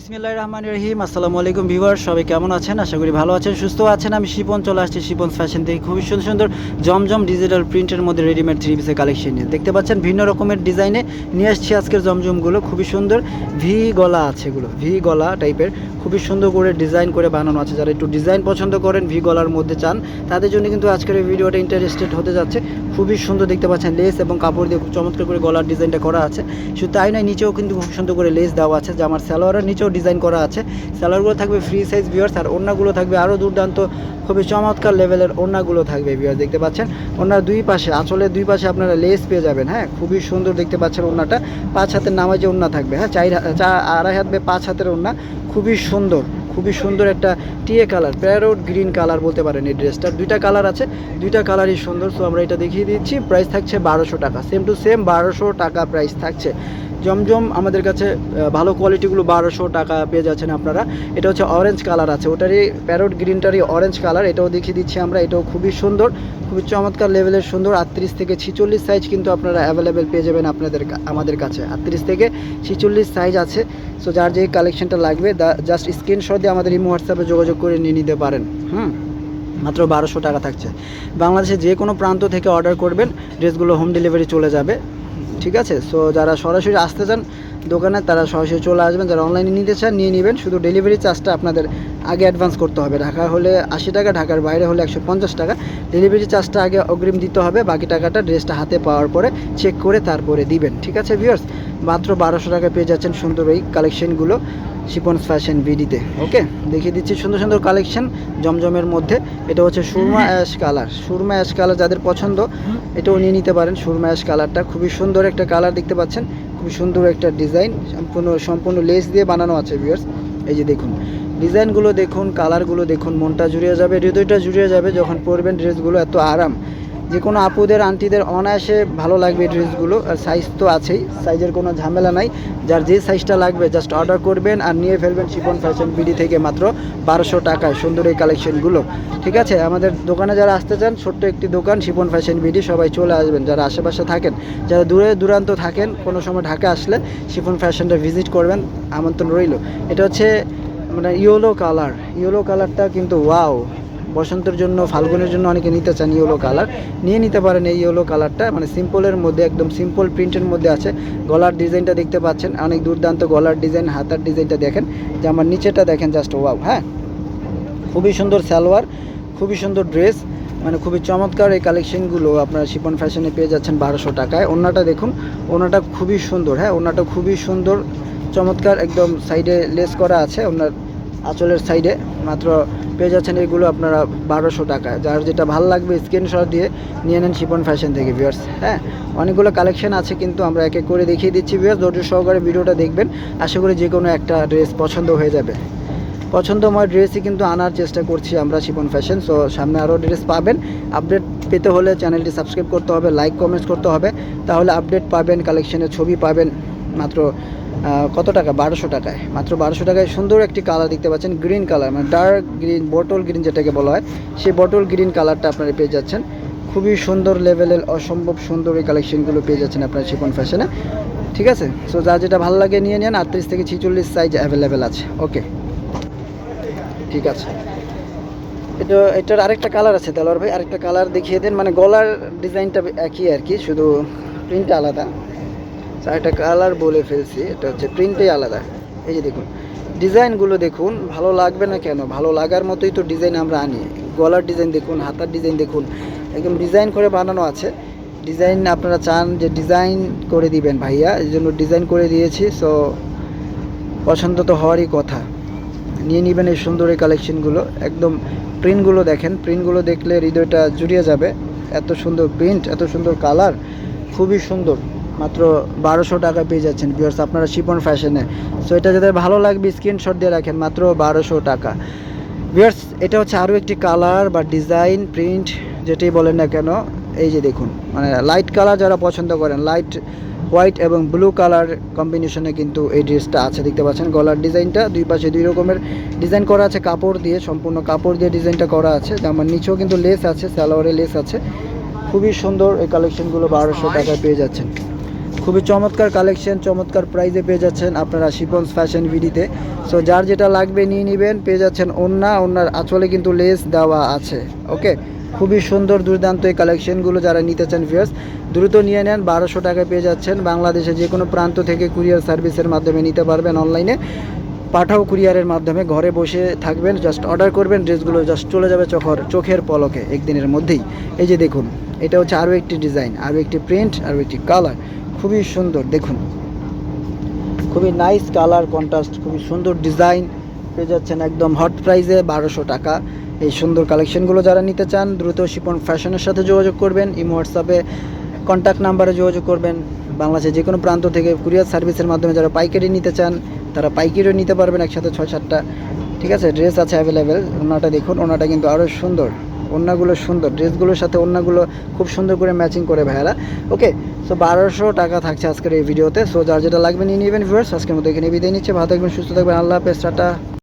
বিসমিল্লাহির রহমানির রহিম। আসসালামু আলাইকুম ভিউয়ার, সবাই কেমন আছেন? আশা করি ভালো আছেন, সুস্থ আছেন। আমি শিপন চলে আসছি শিপন ফ্যাশন থেকে খুবই সুন্দর সুন্দর জমজম ডিজিটাল প্রিন্টের মধ্যে রেডিমেড থ্রি পিসের কালেকশন নিয়ে দেখতে পাচ্ছেন ভিন্ন রকমের ডিজাইনে নিয়ে আসছি আজকের জমজমগুলো। খুবই সুন্দর ভি গলা আছে, এগুলো ভি গলা টাইপের খুবই সুন্দর করে ডিজাইন করে বানানো আছে। যারা একটু ডিজাইন পছন্দ করেন, ভি গলার মধ্যে চান, তাদের জন্য কিন্তু আজকের এই ভিডিওটা ইন্টারেস্টেড হতে যাচ্ছে। খুবই সুন্দর দেখতে পাচ্ছেন, লেস এবং কাপড় দিয়ে খুব চমৎকার করে গলার ডিজাইনটা করা আছে। শুধু তাই নয়, নিচেও কিন্তু খুব সুন্দর করে লেস দেওয়া আছে। জামার সালোয়ারের নিচেও ডিজাইন করা আছে। সালোয়ারগুলো থাকবে ফ্রি সাইজ ভিউয়ার্স, আর ওড়নাগুলো থাকবে আরও দুর্দান্ত খুবই চমৎকার লেভেলের ওড়নাগুলো থাকবে ভিউয়ার্স। দেখতে পাচ্ছেন ওড়নার দুই পাশে, আঁচলের দুই পাশে আপনারা লেস পেয়ে যাবেন। হ্যাঁ, খুবই সুন্দর দেখতে পাচ্ছেন। ওড়নাটা 5 হাতের নামাজে ওড়না থাকবে। হ্যাঁ, 2.5 হাত 5 হাতের ওড়না, খুবই সুন্দর, খুবই সুন্দর একটা টিএ কালার, প্যারোট গ্রিন কালার বলতে পারেন। এই ড্রেসটার দুইটা কালার আছে, দুইটা কালারই সুন্দর। সো আমরা এটা দেখিয়ে দিচ্ছি। প্রাইস থাকছে 1200 টাকা, সেম টু সেম 1200 টাকা প্রাইস থাকছে। জমজম আমাদের কাছে ভালো কোয়ালিটিগুলো 1200 টাকা পেয়ে যাচ্ছেন আপনারা। এটা হচ্ছে অরেঞ্জ কালার আছে, ওটারই প্যারোট গ্রিনটারই অরেঞ্জ কালার, এটাও দেখিয়ে দিচ্ছি আমরা। এটাও খুবই সুন্দর, খুবই চমৎকার লেভেলের সুন্দর। 38 থেকে 46 সাইজ কিন্তু আপনারা অ্যাভেলেবেল পেয়ে যাবেন আমাদের কাছে। 38 থেকে 46 সাইজ আছে। সো যার যে কালেকশনটা লাগবে জাস্ট স্ক্রিনশট দিয়ে আমাদের ইমো হোয়াটসঅ্যাপে যোগাযোগ করে নিয়ে নিতে পারেন। মাত্র 1200 টাকা থাকছে। বাংলাদেশে যে কোনো প্রান্ত থেকে অর্ডার করবেন, ড্রেসগুলো হোম ডেলিভারি চলে যাবে। ঠিক আছে। সো যারা সরাসরি আসতে চান দোকানে, তারা সরাসরি চলে আসবেন। যারা অনলাইনে নিতে চান নিয়ে নেবেন। শুধু ডেলিভারি চার্জটা আপনাদের আগে অ্যাডভান্স করতে হবে। ঢাকা হলে 80 টাকা, ঢাকার বাইরে হলে 150 টাকা। ডেলিভারি চার্জটা আগে অগ্রিম দিতে হবে, বাকি টাকাটা ড্রেসটা হাতে পাওয়ার পরে চেক করে তারপরে দিবেন। ঠিক আছে ভিউয়ার্স, মাত্র 1200 টাকা পেয়ে যাচ্ছেন সুন্দর এই কালেকশনগুলো শিপন ফ্যাশন বিডিতে। ওকে, দেখিয়ে দিচ্ছি সুন্দর সুন্দর কালেকশন জমজমের মধ্যে। এটা হচ্ছে Surma ash colour, Surma ash colour যাদের পছন্দ এটাও নিয়ে নিতে পারেন। সুরমা অ্যাশ কালারটা খুবই সুন্দর একটা কালার দেখতে পাচ্ছেন, খুবই সুন্দর একটা ডিজাইন, সম্পূর্ণ লেস দিয়ে বানানো আছে ভিউয়ার্স। এই যে দেখুন ডিজাইনগুলো দেখুন, কালারগুলো দেখুন, মনটা জুড়িয়ে যাবে, হৃদয়টা জুড়িয়ে যাবে যখন পরবেন ড্রেসগুলো। এত আরাম, যে কোনো আপুদের আন্টিদের অনায়াসে ভালো লাগবে এই ড্রেসগুলো। আর সাইজ তো আছেই, সাইজের কোনো ঝামেলা নাই। যার যে সাইজটা লাগবে জাস্ট অর্ডার করবেন আর নিয়ে ফেলবেন শিপন ফ্যাশন বিডি থেকে মাত্র 1200 টাকায় সুন্দর এই কালেকশনগুলো। ঠিক আছে, আমাদের দোকানে যারা আসতে চান, ছোট্ট একটি দোকান শিপন ফ্যাশন বিডি, সবাই চলে আসবেন। যারা আশেপাশে থাকেন, যারা দূরে দূরান্ত থাকেন, কোনো সময় ঢাকা আসলে শিপন ফ্যাশনটা ভিজিট করবেন, আমন্ত্রণ রইল। এটা হচ্ছে মানে ইয়েলো কালার, ইয়েলো কালারটা কিন্তু ওয়াও, বসন্তের জন্য, ফাল্গুনের জন্য অনেকে নিতে চান ইয়েলো কালার, নিয়ে নিতে পারেন এই ইয়েলো কালারটা। মানে সিম্পলের মধ্যে, একদম সিম্পল প্রিন্টের মধ্যে আছে। গলার ডিজাইনটা দেখতে পাচ্ছেন, অনেক দুর্দান্ত গলার ডিজাইন। হাতার ডিজাইনটা দেখেন, যে আমার নিচেটা দেখেন, জাস্ট ওয়াও। হ্যাঁ, খুবই সুন্দর সালোয়ার, খুবই সুন্দর ড্রেস, মানে খুবই চমৎকার এই কালেকশনগুলো আপনারা শিপন ফ্যাশনে পেয়ে যাচ্ছেন 1200 টাকায়। ওড়নাটা দেখুন, ওড়নাটা খুবই সুন্দর। হ্যাঁ, ওড়নাটা খুবই সুন্দর, চমৎকার, একদম সাইডে লেস করা আছে ওড়নার আঁচলের সাইডে। মাত্র পেয়ে যাচ্ছেন এগুলো আপনারা 1200 টাকায়। যার যেটা ভালো লাগবে স্ক্রিনশট দিয়ে নিয়ে নেন শিপন ফ্যাশন থেকে ভিউয়ার্স। হ্যাঁ, অনেকগুলো কালেকশন আছে, কিন্তু আমরা এক এক করে দেখিয়ে দিচ্ছি ভিউয়ার্স। ধৈর্য সহকারে ভিডিওটা দেখবেন, আশা করি যে কোনো একটা ড্রেস পছন্দ হয়ে যাবে। পছন্দময় ড্রেসই কিন্তু আনার চেষ্টা করছি আমরা শিপন ফ্যাশন। সো সামনে আরও ড্রেস পাবেন। আপডেট পেতে হলে চ্যানেলটি সাবস্ক্রাইব করতে হবে, লাইক কমেন্টস করতে হবে, তাহলে আপডেট পাবেন, কালেকশনের ছবি পাবেন। মাত্র কত টাকা? 1200 টাকায়, মাত্র 1200 টাকায় সুন্দর একটি কালার দেখতে পাচ্ছেন, গ্রিন কালার, মানে ডার্ক গ্রিন, বটল গ্রিন যেটাকে বলা হয়, সেই বটল গ্রিন কালারটা আপনারা পেয়ে যাচ্ছেন। খুবই সুন্দর লেভেলের, অসম্ভব সুন্দর এই কালেকশনগুলো পেয়ে যাচ্ছেন আপনারা শিপন ফ্যাশনে। ঠিক আছে, সো যা যেটা ভালো লাগে নিয়ে নেন। 38 থেকে 46 সাইজ অ্যাভেলেবেল আছে। ওকে, ঠিক আছে। এটার আরেকটা কালার আছে দেলোয়ার ভাই, আরেকটা কালার দেখিয়ে দেন। মানে গলার ডিজাইনটা একই আর কি, শুধু প্রিন্টটা আলাদা। একটা কালার বলে ফেলছি, এটা হচ্ছে প্রিন্টই আলাদা। এই যে দেখুন ডিজাইনগুলো দেখুন, ভালো লাগবে না কেন? ভালো লাগার মতোই তো ডিজাইন আমরা আনি। গলার ডিজাইন দেখুন, হাতার ডিজাইন দেখুন, একদম ডিজাইন করে বানানো আছে। ডিজাইন আপনারা চান যে ডিজাইন করে দিবেন ভাইয়া, এই জন্য ডিজাইন করে দিয়েছি। সো পছন্দ তো হওয়ারই কথা, নিয়ে নেবেন এই সুন্দর এই কালেকশনগুলো। একদম প্রিন্টগুলো দেখেন, প্রিন্টগুলো দেখলে হৃদয়টা জুড়িয়ে যাবে। এত সুন্দর প্রিন্ট, এত সুন্দর কালার, খুবই সুন্দর। মাত্র 1200 টাকা পেয়ে যাচ্ছেন ভিউয়ার্স আপনারা শিপন ফ্যাশনে। সো এটা যাদের ভালো লাগবে স্ক্রিনশট দিয়ে রাখেন, মাত্র 1200 টাকা ভিউয়ার্স। এটা হচ্ছে আরও একটি কালার বা ডিজাইন, প্রিন্ট যেটাই বলেন না কেন। এই যে দেখুন, মানে লাইট কালার যারা পছন্দ করেন, লাইট হোয়াইট এবং ব্লু কালার কম্বিনেশনে কিন্তু এই ড্রেসটা আছে। দেখতে পাচ্ছেন গলার ডিজাইনটা, দুই পাশে দুই রকমের ডিজাইন করা আছে, কাপড় দিয়ে, সম্পূর্ণ কাপড় দিয়ে ডিজাইনটা করা আছে। আমার নিচেও কিন্তু লেস আছে, সালোয়ারে লেস আছে। খুবই সুন্দর এই কালেকশনগুলো 1200 টাকায় পেয়ে যাচ্ছেন। খুবই চমৎকার কালেকশন, চমৎকার প্রাইসে পেয়ে যাচ্ছেন আপনারা শিপন ফ্যাশন বিডিতে। সো যার যেটা লাগবে নিয়ে নেবেন। পেয়ে যাচ্ছেন ওড়নার আঁচলে কিন্তু লেস দেওয়া আছে। ওকে, খুবই সুন্দর দুর্দান্ত এই কালেকশনগুলো যারা নিতে চান ভিউয়ার্স দ্রুত নিয়ে নেন। 1200 টাকায় পেয়ে যাচ্ছেন। বাংলাদেশে যে কোনো প্রান্ত থেকে কুরিয়ার সার্ভিসের মাধ্যমে নিতে পারবেন। অনলাইনে পাঠাও কুরিয়ারের মাধ্যমে, ঘরে বসে থাকবেন, জাস্ট অর্ডার করবেন, ড্রেসগুলো জাস্ট চলে যাবে চোখের পলকে একদিনের মধ্যেই। এই যে দেখুন, এটা হচ্ছে আরও একটি ডিজাইন, আরও একটি প্রিন্ট, আরও একটি কালার, খুবই সুন্দর। দেখুন, খুবই নাইস কালার কন্ট্রাস্ট, খুবই সুন্দর ডিজাইন পেয়ে যাচ্ছেন একদম হট প্রাইসে 1200 টাকা। এই সুন্দর কালেকশনগুলো যারা নিতে চান দ্রুত শিপন ফ্যাশনের সাথে যোগাযোগ করবেন। ইমো হোয়াটসঅ্যাপে কন্ট্যাক্ট নাম্বারে যোগাযোগ করবেন। বাংলাদেশের যে কোনো প্রান্ত থেকে কুরিয়ার সার্ভিসের মাধ্যমে যারা পাইকারি নিতে চান তারা পাইকারিও নিতে পারবেন, একসাথে 6-7টা। ঠিক আছে, ড্রেস আছে অ্যাভেলেবেল। ওনাটা দেখুন, ওনাটা কিন্তু আরও সুন্দর, ওড়নাগুলো সুন্দর, ড্রেসগুলোর সাথে ওড়নাগুলো খুব সুন্দর করে ম্যাচিং করে ভাইয়ারা। ওকে, সো 1200 টাকা থাকছে আজকের এই ভিডিওতে। সো যার যেটা লাগবে নিয়ে নেবেন ভিউয়ার্স। আজকের মতো এখানে বিদায় নিচ্ছে। ভালো থাকবেন, সুস্থ থাকবেন, আল্লাহ হাফেজ, টাটা।